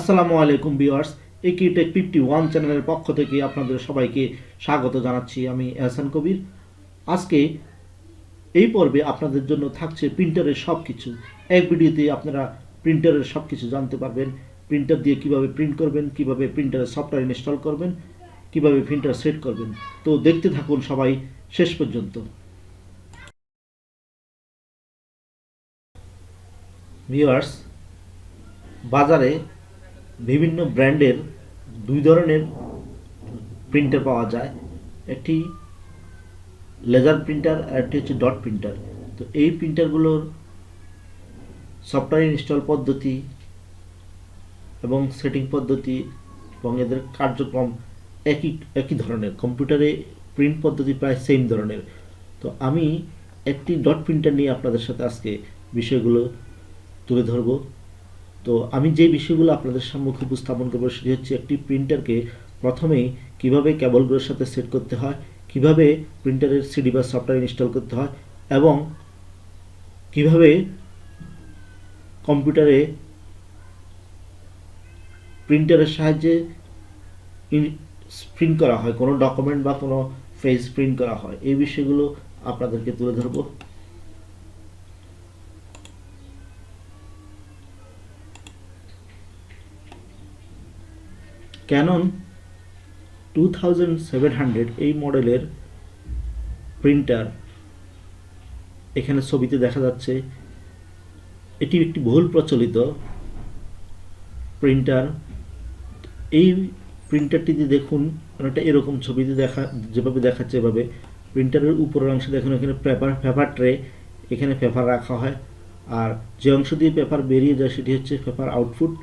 আসসালামু আলাইকুম ভিউয়ার্স, একিটেক 51 চ্যানেলের পক্ষ থেকে আপনাদের সবাইকে স্বাগত জানাচ্ছি। আমি এহসান কবির। আজকে এই পর্বে আপনাদের জন্য থাকছে প্রিন্টারের সব কিছু। এক ভিডিওতে আপনারা প্রিন্টারের সব কিছু জানতে পারবেন। প্রিন্টার দিয়ে কিভাবে প্রিন্ট করবেন, কিভাবে প্রিন্টারের সফটওয়্যার ইনস্টল করবেন, কিভাবে প্রিন্টার সেট করবেন। তো দেখতে থাকুন সবাই শেষ পর্যন্ত। ভিউয়ার্স, বাজারে বিভিন্ন ব্র্যান্ডের দুই ধরনের প্রিন্টার পাওয়া যায়। একটি লেজার প্রিন্টার আর একটি হচ্ছে ডট প্রিন্টার। তো এই প্রিন্টারগুলোর সফটওয়্যার ইনস্টল পদ্ধতি এবং সেটিং পদ্ধতি এবং এদের কার্যক্রম একই একই ধরনের। কম্পিউটারে প্রিন্ট পদ্ধতি প্রায় সেম ধরনের। তো আমি একটি ডট প্রিন্টার নিয়ে আপনাদের সাথে আজকে বিষয়গুলো তুলে ধরব। তো আমি যে বিষয়গুলো আপনাদের সম্মুখে উপস্থাপন করবো সেটি হচ্ছে একটি প্রিন্টারকে প্রথমেই কিভাবে কেবলগুলোর সাথে সেট করতে হয়, কিভাবে প্রিন্টারের সিডি বা সফটওয়্যার ইনস্টল করতে হয় এবং কিভাবে কম্পিউটারে প্রিন্টারের সাহায্যে প্রিন্ট করা হয়, কোনো ডকুমেন্ট বা কোনো পেজ প্রিন্ট করা হয়, এই বিষয়গুলো আপনাদেরকে তুলে ধরবো। ক্যানন 2700 এই মডেলের প্রিন্টার এখানে ছবিতে দেখা যাচ্ছে। এটি একটি বহুল প্রচলিত প্রিন্টার। এই প্রিন্টারটিতে দেখুন অনেকটা এরকম ছবিতে যেভাবে দেখাচ্ছে এভাবে। প্রিন্টারের উপরের অংশে দেখুন এখানে পেপার ট্রে, এখানে পেপার রাখা হয়। আর যে অংশ দিয়ে পেপার বেরিয়ে যায় সেটি হচ্ছে পেপার আউটপুট,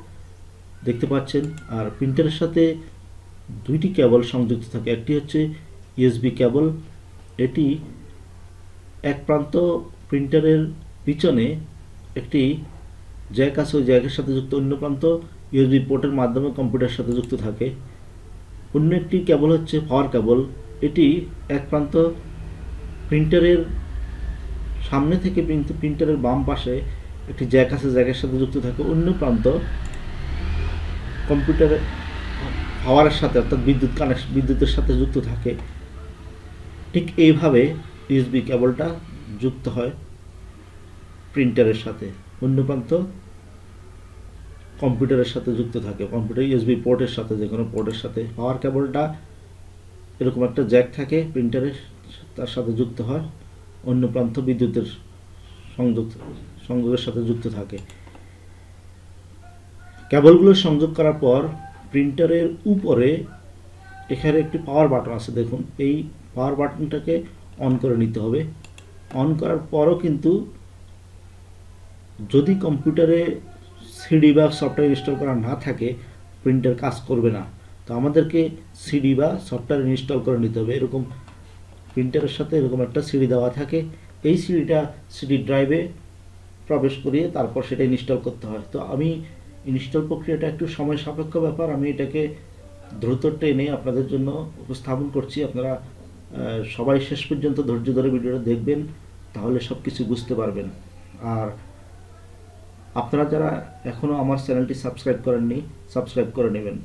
দেখতে পাচ্ছেন। আর প্রিন্টারের সাথে দুইটি কেবল সংযুক্ত থাকে। একটি হচ্ছে ইউএসবি কেবল, এটি এক প্রান্ত প্রিন্টারের পিছনে একটি জ্যাক আছে, ওই জ্যাকের সাথে যুক্ত। অন্য প্রান্ত ইউএসবি পোর্টের মাধ্যমে কম্পিউটারের সাথে যুক্ত থাকে। অন্য একটি কেবল হচ্ছে পাওয়ার কেবল, এটি এক প্রান্ত প্রিন্টারের সামনে থেকে প্রিন্টারের বাম পাশে একটি জ্যাক আছে, জ্যাকের সাথে যুক্ত থাকে। অন্য প্রান্ত কম্পিউটারের পাওয়ারের সাথে অর্থাৎ বিদ্যুতের সাথে যুক্ত থাকে। ঠিক এইভাবে ইউএসবি কেবলটা যুক্ত হয় প্রিন্টারের সাথে। অন্য প্রান্ত কম্পিউটারের সাথে যুক্ত থাকে, কম্পিউটার ইউএসবি পোর্টের সাথে, যে কোনো পোর্টের সাথে। পাওয়ার কেবলটা এরকম একটা জ্যাক থাকে প্রিন্টারের, তার সাথে যুক্ত হয়। অন্য প্রান্ত বিদ্যুতের সংযোগের সাথে যুক্ত থাকে। কেবলগুলো সংযোগ করার পর প্রিন্টারের উপরে এখানে একটি পাওয়ার বাটন আছে, দেখুন। এই পাওয়ার বাটনটাকে অন করে নিতে হবে। অন করার পরও কিন্তু যদি কম্পিউটারে সিডি বা সফটওয়্যার ইনস্টল করা না থাকে প্রিন্টার কাজ করবে না। তো আমাদেরকে সিডি বা সফটওয়্যার ইনস্টল করে নিতে হবে। এরকম প্রিন্টারের সাথে এরকম একটা সিডি দেওয়া থাকে। এই সিডিটা সিডি ড্রাইভে প্রবেশ করিয়ে তারপর সেটা ইনস্টল করতে হয়। তো আমি ইনস্টল প্রক্রিয়াটা একটু সময় সাপেক্ষ ব্যাপার, আমি এটাকে দ্রুত টেনে আপনাদের জন্য উপস্থাপন করছি। আপনারা সবাই শেষ পর্যন্ত ধৈর্য ধরে ভিডিওটা দেখবেন, তাহলে সব কিছু বুঝতে পারবেন। আর আপনারা যারা এখনও আমার চ্যানেলটি সাবস্ক্রাইব করেননি, সাবস্ক্রাইব করে নেবেন।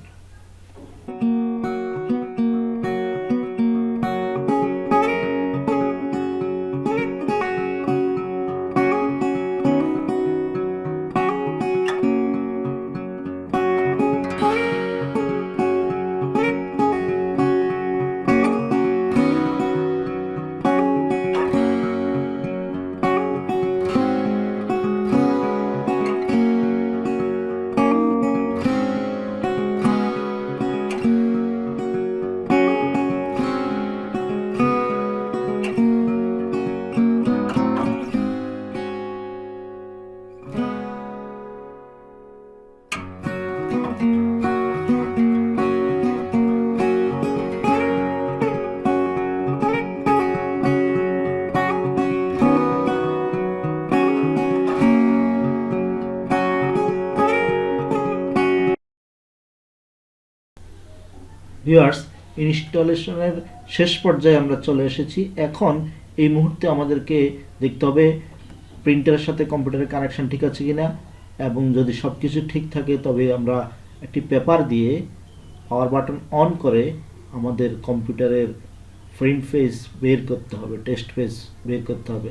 ভিউয়ার্স, ইনস্টলেশনের শেষ পর্যায়ে আমরা চলে এসেছি। এখন এই মুহূর্তে আমাদেরকে দেখতে হবে প্রিন্টারের সাথে কম্পিউটারের কানেকশন ঠিক আছে কিনা, এবং যদি সব কিছু ঠিক থাকে তবে আমরা একটি পেপার দিয়ে পাওয়ার বাটন অন করে আমাদের কম্পিউটারের প্রিন্ট পেজ বের করতে হবে, টেস্ট পেজ বের করতে হবে।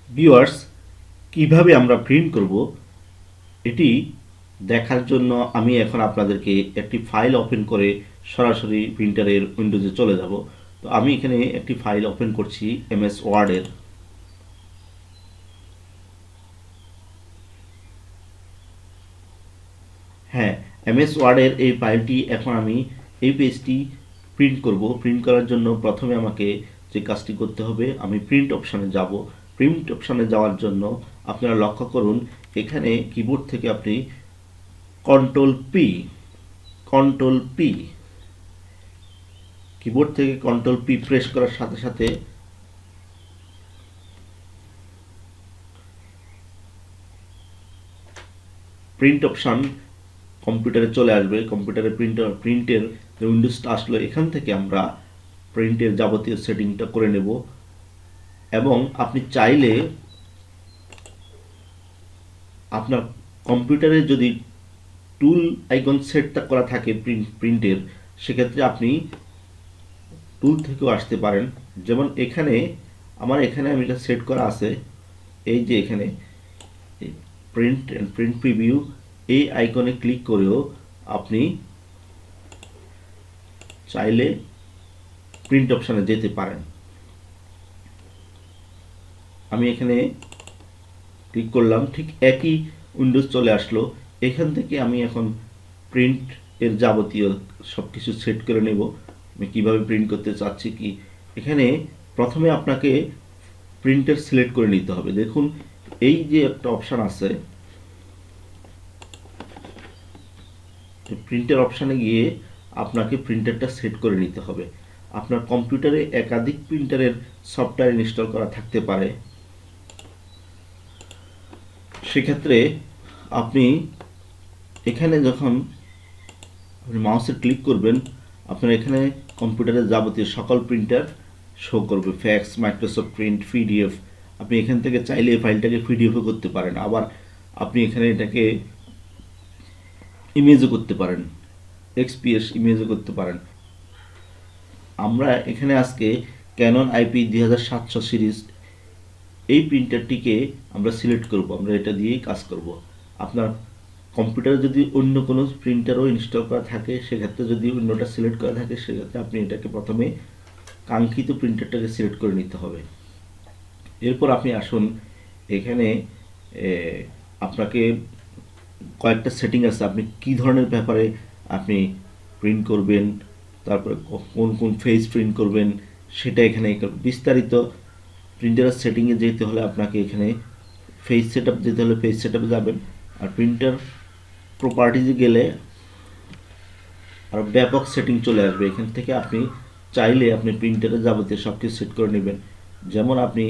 ভিউয়ার্স, কিভাবে আমরা প্রিন্ট করব এটি দেখার জন্য আমি এখন আপনাদেরকে একটি ফাইল ওপেন করে সরাসরি প্রিন্টারের উইন্ডোজে চলে যাব। তো আমি এখানে একটি ফাইল ওপেন করছি এমএস ওয়ার্ডের। হ্যাঁ, এমএস ওয়ার্ডের এই ফাইলটি এখন আমি এই পেজটি প্রিন্ট করব। প্রিন্ট করার জন্য প্রথমে আমাকে যে কাজটি করতে হবে, আমি প্রিন্ট অপশানে যাব। প্রিন্ট অপশানে যাওয়ার জন্য আপনারা লক্ষ্য করুন এখানে কিবোর্ড থেকে আপনি কন্ট্রোল পি কিবোর্ড থেকে কন্ট্রোল পি প্রেস করার সাথে সাথে প্রিন্ট অপশান কম্পিউটারে চলে আসবে। কম্পিউটারে প্রিন্টের যে উইন্ডোজটা আসলো, এখান থেকে আমরা প্রিন্টের যাবতীয় সেটিংটা করে নেব। এবং আপনি চাইলে আপনার কম্পিউটারে যদি টুল আইকন সেটটা করা থাকে প্রিন্টের, সেক্ষেত্রে আপনি টুল থেকেও আসতে পারেন। যেমন এখানে আমি এটা সেট করা আছে, এই যে এখানে প্রিন্ট প্রিভিউ এই আইকনে ক্লিক করেও আপনি চাইলে প্রিন্ট অপশানে যেতে পারেন। আমি এখানে ক্লিক করলাম, ঠিক একই উইন্ডোজ চলে আসলো। এখান থেকে আমি এখন প্রিন্ট এর যাবতীয় সব কিছু সেট করে নেব। আমি কিভাবে প্রিন্ট করতে চাচ্ছি কি, এখানে প্রথমে আপনাকে প্রিন্টার সিলেক্ট করে নিতে হবে। দেখুন এই যে একটা অপশান আছে, প্রিন্টার অপশানে গিয়ে আপনাকে প্রিন্টারটা সেট করে নিতে হবে। আপনার কম্পিউটারে একাধিক প্রিন্টারের সফটওয়্যার ইনস্টল করা থাকতে পারে। সেক্ষেত্রে আপনি এখানে যখন আপনি মাউসে ক্লিক করবেন, আপনার এখানে কম্পিউটারের যাবতীয় সকল প্রিন্টার শো করবে, ফ্যাক্স, মাইক্রোসফট প্রিন্ট, পিডিএফ। আপনি এখান থেকে চাইলে এই ফাইলটাকে পিডিএফও করতে পারেন, আবার আপনি এখানে এটাকে ইমেজও করতে পারেন, এক্সপিএস ইমেজও করতে পারেন। আমরা এখানে আজকে ক্যানন আইপি 2700 সিরিজ এই প্রিন্টারটিকে আমরা সিলেক্ট করব, আমরা এটা দিয়েই কাজ করব। আপনার কম্পিউটারে যদি অন্য কোনো প্রিন্টারও ইনস্টল করা থাকে, সেক্ষেত্রে যদি অন্যটা সিলেক্ট করা থাকে, সেক্ষেত্রে আপনি এটাকে প্রথমে কাঙ্ক্ষিত প্রিন্টারটাকে সিলেক্ট করে নিতে হবে। এরপর আপনি আসুন এখানে আপনাকে কয়েকটা সেটিং আছে, আপনি কি ধরনের ব্যাপারে আপনি প্রিন্ট করবেন, তারপরে কোন কোন ফেজ প্রিন্ট করবেন, সেটা এখানে বিস্তারিত। প্রিন্টারের সেটিংয়ে যেতে হলে আপনাকে এখানে ফেজ সেটআপ যেতে হলে ফেজ সেটআপে যাবেন। আর প্রিন্টার প্রপার্টিজে গেলে আর ব্যাপক সেটিং চলে আসবে। এখান থেকে আপনি চাইলে আপনি প্রিন্টারের যাবতীয় সব কিছু সেট করে নেবেন। যেমন আপনি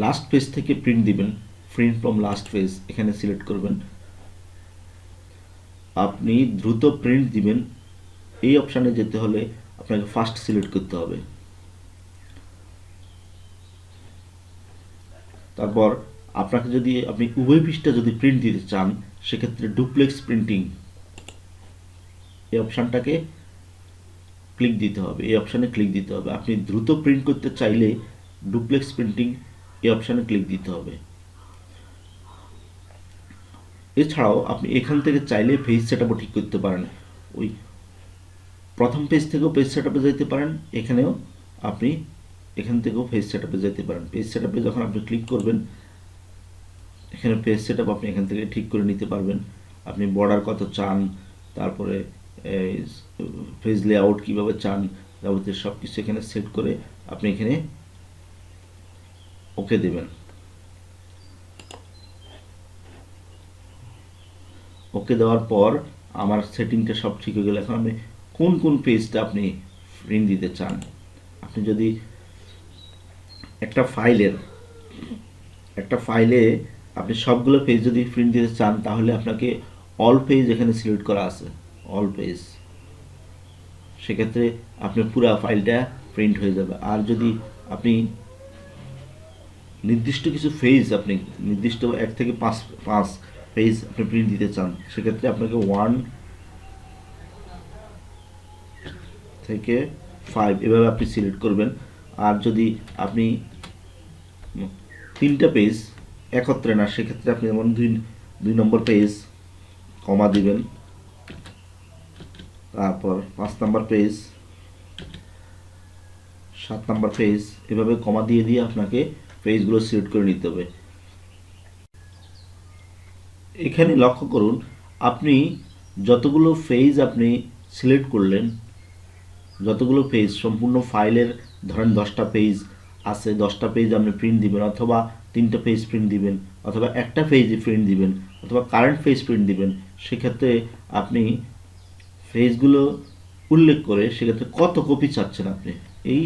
লাস্ট পেজ থেকে প্রিন্ট দিবেন, প্রিন্ট ফ্রম লাস্ট পেজ এখানে সিলেক্ট করবেন। আপনি দ্রুত প্রিন্ট দিবেন, এই অপশানে যেতে হলে আপনাকে ফার্স্ট সিলেক্ট করতে হবে। তারপর আপনাকে যদি আপনি উভয় পৃষ্ঠা যদি প্রিন্ট দিতে চান, সেক্ষেত্রে ডুপ্লেক্স প্রিন্টিং এই অপশানটাকে ক্লিক দিতে হবে, এই অপশানে ক্লিক দিতে হবে। আপনি দ্রুত প্রিন্ট করতে চাইলে ডুপ্লেক্স প্রিন্টিং এই অপশানে ক্লিক দিতে হবে। এছাড়াও আপনি এখান থেকে চাইলে পেজ সেটআপও ঠিক করতে পারেন। ওই প্রথম পেজ থেকেও পেজ সেটআপে যেতে পারেন, এখানেও আপনি এখান থেকেও পেজ সেটআপে যেতে পারেন। পেজ সেটআপে যখন আপনি ক্লিক করবেন, এখানে পেজ সেটআপ আপনি এখান থেকে ঠিক করে নিতে পারবেন। আপনি বর্ডার কত চান, তারপরে পেজ লেআউট কীভাবে চান, যাবতীয় সব কিছু এখানে সেট করে আপনি এখানে ওকে দেবেন। ওকে দেওয়ার পর আমার সেটিংটা সব ঠিক হয়ে গেল। এখন আপনি কোন কোন পেজটা আপনি প্রিন্ট দিতে চান, আপনি যদি একটা ফাইলে আপনি সবগুলো পেজ যদি প্রিন্ট দিতে চান, তাহলে আপনাকে অল পেজ এখানে সিলেক্ট করা আছে, অল পেজ। সেক্ষেত্রে আপনার পুরো ফাইলটা প্রিন্ট হয়ে যাবে। আর যদি আপনি নির্দিষ্ট কিছু পেজ, আপনি নির্দিষ্ট 1 থেকে 5 পেজ আপনি প্রিন্ট দিতে চান, সেক্ষেত্রে আপনাকে 1 থেকে 5 এভাবে আপনি সিলেক্ট করবেন। আর যদি আপনি 3টা পেজ একত্রে না, সেক্ষেত্রে আপনি যেমন 2 নম্বর পেজ কমা দিবেন, তারপর 5 নম্বর পেজ, 7 নম্বর পেজ, এভাবে কমা দিয়ে দিয়ে আপনাকে পেজগুলো সিলেক্ট করে নিতে হবে। এখানে লক্ষ্য করুন, আপনি যতগুলো পেজ আপনি সিলেক্ট করলেন, যতগুলো পেজ সম্পূর্ণ ফাইলের, ধরেন 10টা পেজ আছে, 10টা পেজ আপনি প্রিন্ট দিবেন, অথবা 3টা পেজ প্রিন্ট দিবেন, অথবা একটা পেজ প্রিন্ট দিবেন, অথবা কারেন্ট পেজ প্রিন্ট দিবেন, সেক্ষেত্রে আপনি পেজগুলো উল্লেখ করে সেক্ষেত্রে কত কপি চাচ্ছেন আপনি, এই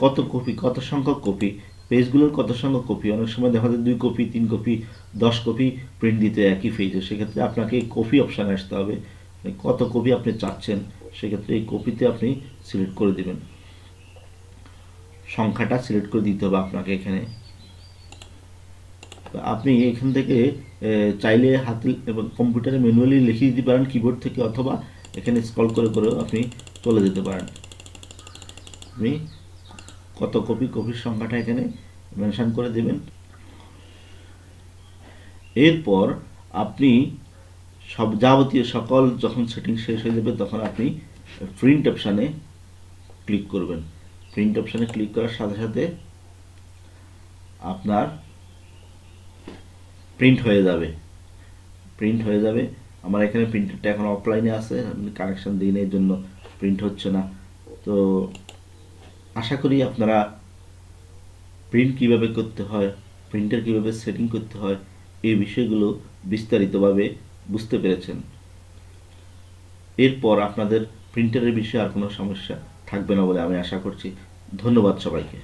কত কপি, কত সংখ্যক কপি, পেজগুলোর কত সংখ্যক কপি, অনেক সময় দেখা যায় 2 কপি, 3 কপি, 10 কপি প্রিন্ট দিতে একই পেজে, সেক্ষেত্রে আপনাকে এই কপি অপশানে আসতে হবে, কত কপি আপনি চাচ্ছেন, সেক্ষেত্রে এই কপিতে আপনি সিলেক্ট করে দিবেন, সংখ্যাটা সিলেক্ট করে দিতে হবে আপনাকে এখানে। আপনি এখান থেকে চাইলে হাতে এবং কম্পিউটারে ম্যানুয়ালি লিখে দিতে পারেন কিবোর্ড থেকে, অথবা এখানে স্ক্রল করে করেও আপনি চলে যেতে পারেন। আপনি কত কপি, কপির সংখ্যাটা এখানে মেনশন করে দেবেন। এরপর আপনি যাবতীয় সকল যখন সেটিং শেষ হয়ে যাবে, তখন আপনি প্রিন্ট অপশানে ক্লিক করবেন। প্রিন্ট অপশানে ক্লিক করার সাথে সাথে আপনার প্রিন্ট হয়ে যাবে, প্রিন্ট হয়ে যাবে। আমার এখানে প্রিন্টারটা এখন অফলাইনে আছে, আমি কানেকশন দিই না, এর জন্য প্রিন্ট হচ্ছে না। তো আশা করি আপনারা প্রিন্ট কিভাবে করতে হয়, প্রিন্টার কিভাবে সেটিং করতে হয়, এই বিষয়গুলো বিস্তারিতভাবে বুঝতে পেরেছেন। এরপর আপনাদের প্রিন্টারের বিষয়ে আর কোনো সমস্যা থাকবে না বলে আমি আশা করছি। ধন্যবাদ সবাইকে।